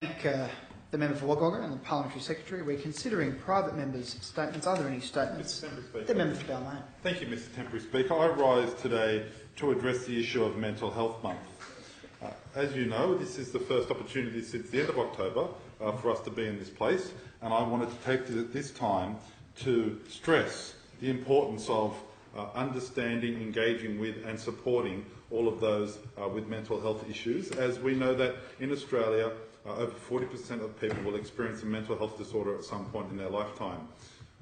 Thank the member for Wagga and the Parliamentary Secretary. We're considering private members' statements. Are there any statements? Mr. Temporary Speaker. The member for Balmain. Thank you, Mr. Temporary Speaker. I rise today to address the issue of Mental Health Month. As you know, this is the first opportunity since the end of October for us to be in this place, and I wanted to take this time to stress the importance of understanding, engaging with and supporting all of those with mental health issues, as we know that in Australia over 40% of people will experience a mental health disorder at some point in their lifetime.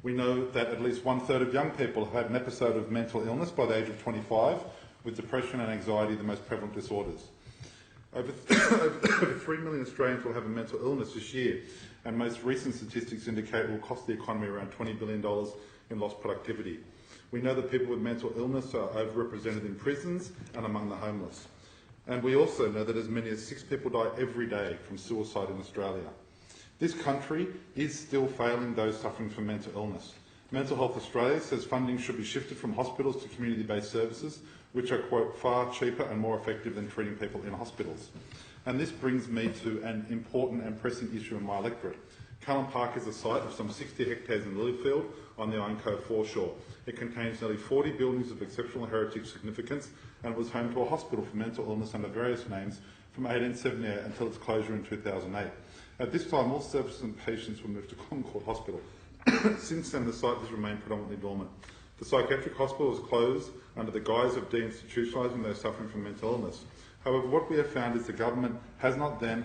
We know that at least 1/3 of young people have had an episode of mental illness by the age of 25, with depression and anxiety the most prevalent disorders. Over 3 million Australians will have a mental illness this year, and most recent statistics indicate it will cost the economy around $20 billion in lost productivity. We know that people with mental illness are overrepresented in prisons and among the homeless. And we also know that as many as 6 people die every day from suicide in Australia. This country is still failing those suffering from mental illness. Mental Health Australia says funding should be shifted from hospitals to community-based services, which are, quote, far cheaper and more effective than treating people in hospitals. And this brings me to an important and pressing issue in my electorate. Callan Park is a site of some 60 hectares in Lilyfield on the Iron Cove foreshore. It contains nearly 40 buildings of exceptional heritage significance and was home to a hospital for mental illness under various names from 1878 until its closure in 2008. At this time, all services and patients were moved to Concord Hospital. Since then, the site has remained predominantly dormant. The psychiatric hospital was closed under the guise of deinstitutionalising those suffering from mental illness. However, what we have found is the government has not then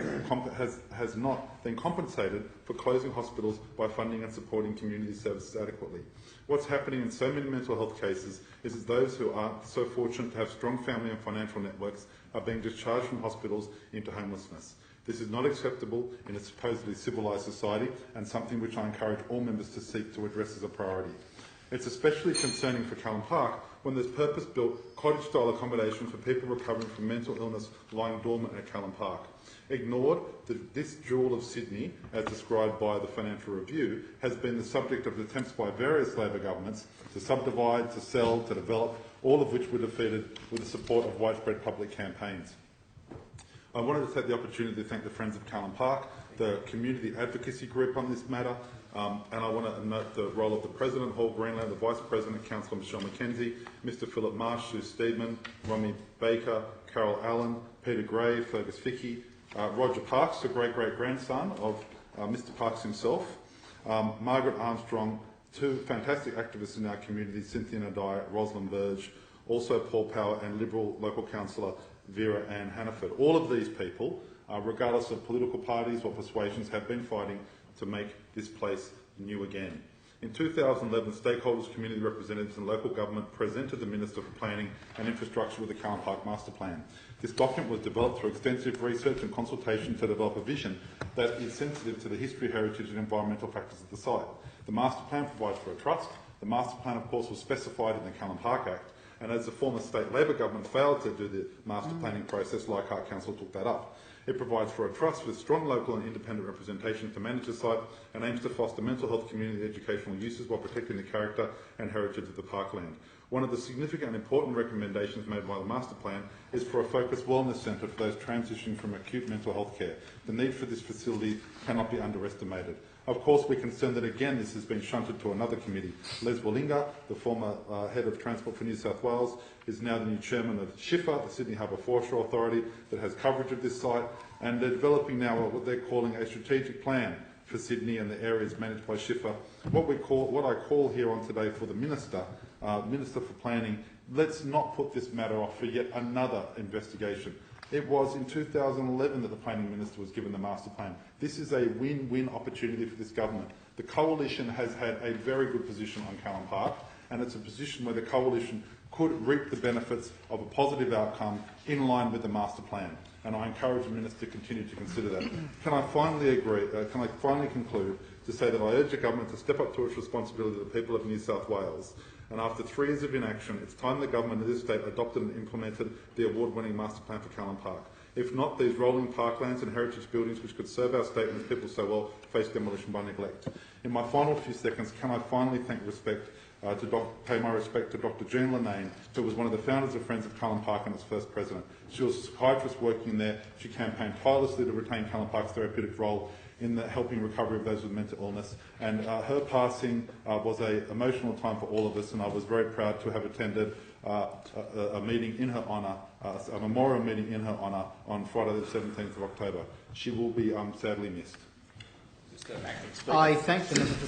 compensated for closing hospitals by funding and supporting community services adequately. What's happening in so many mental health cases is that those who aren't so fortunate to have strong family and financial networks are being discharged from hospitals into homelessness. This is not acceptable in a supposedly civilised society, and something which I encourage all members to seek to address as a priority. It's especially concerning for Callan Park when there's purpose-built cottage-style accommodation for people recovering from mental illness lying dormant at Callan Park. Ignored, this jewel of Sydney, as described by the Financial Review, has been the subject of attempts by various Labor governments to subdivide, to sell, to develop, all of which were defeated with the support of widespread public campaigns. I wanted to take the opportunity to thank the Friends of Callan Park, the community advocacy group on this matter, and I want to note the role of the President, Hall Greenland, the Vice President, Councillor Michelle McKenzie, Mr Philip Marsh, Sue Steedman, Romy Baker, Carol Allen, Peter Gray, Fergus Vicky, Roger Parks, the great-great-grandson of Mr Parks himself, Margaret Armstrong, 2 fantastic activists in our community, Cynthia Nadai, Rosalind Burge, also Paul Power and Liberal local councillor Vera Ann Hannaford. All of these people, regardless of political parties or persuasions, have been fighting to make this place new again. In 2011, stakeholders, community representatives and local government presented the Minister for Planning and Infrastructure with the Callan Park Master Plan. This document was developed through extensive research and consultation to develop a vision that is sensitive to the history, heritage and environmental factors of the site. The Master Plan provides for a trust. The Master Plan, of course, was specified in the Callan Park Act, and as the former state Labor government failed to do the master planning process, Leichhardt Council took that up. It provides for a trust with strong local and independent representation to manage the site and aims to foster mental health community educational uses while protecting the character and heritage of the parkland. One of the significant and important recommendations made by the master plan is for a focused wellness centre for those transitioning from acute mental health care. The need for this facility cannot be underestimated. Of course, we're concerned that again this has been shunted to another committee. Les Wallinga, the former head of Transport for New South Wales, is now the new chairman of SHIFA, the Sydney Harbour Foreshore Authority, that has coverage of this site, and they're developing now what they're calling a strategic plan for Sydney and the areas managed by SHIFA. What I call here on today for the Minister for Planning, let's not put this matter off for yet another investigation. It was in 2011 that the Planning Minister was given the Master Plan. This is a win-win opportunity for this government. The Coalition has had a very good position on Callan Park, and it's a position where the Coalition could reap the benefits of a positive outcome in line with the Master Plan. And I encourage the Minister to continue to consider that. Can I finally conclude to say that I urge the government to step up to its responsibility to the people of New South Wales. And after 3 years of inaction, it's time the government of this state adopted and implemented the award-winning Master Plan for Callan Park. If not, these rolling parklands and heritage buildings which could serve our state and its people so well face demolition by neglect. In my final few seconds, can I finally thank respect pay my respect to Dr. Jean Linane, who was one of the founders of Friends of Callan Park and its first president. She was a psychiatrist working there. She campaigned tirelessly to retain Callan Park's therapeutic role in the helping recovery of those with mental illness. And her passing was an emotional time for all of us, and I was very proud to have attended a meeting in her honour, a memorial meeting in her honour on Friday the 17th of October. She will be sadly missed. I thank the member for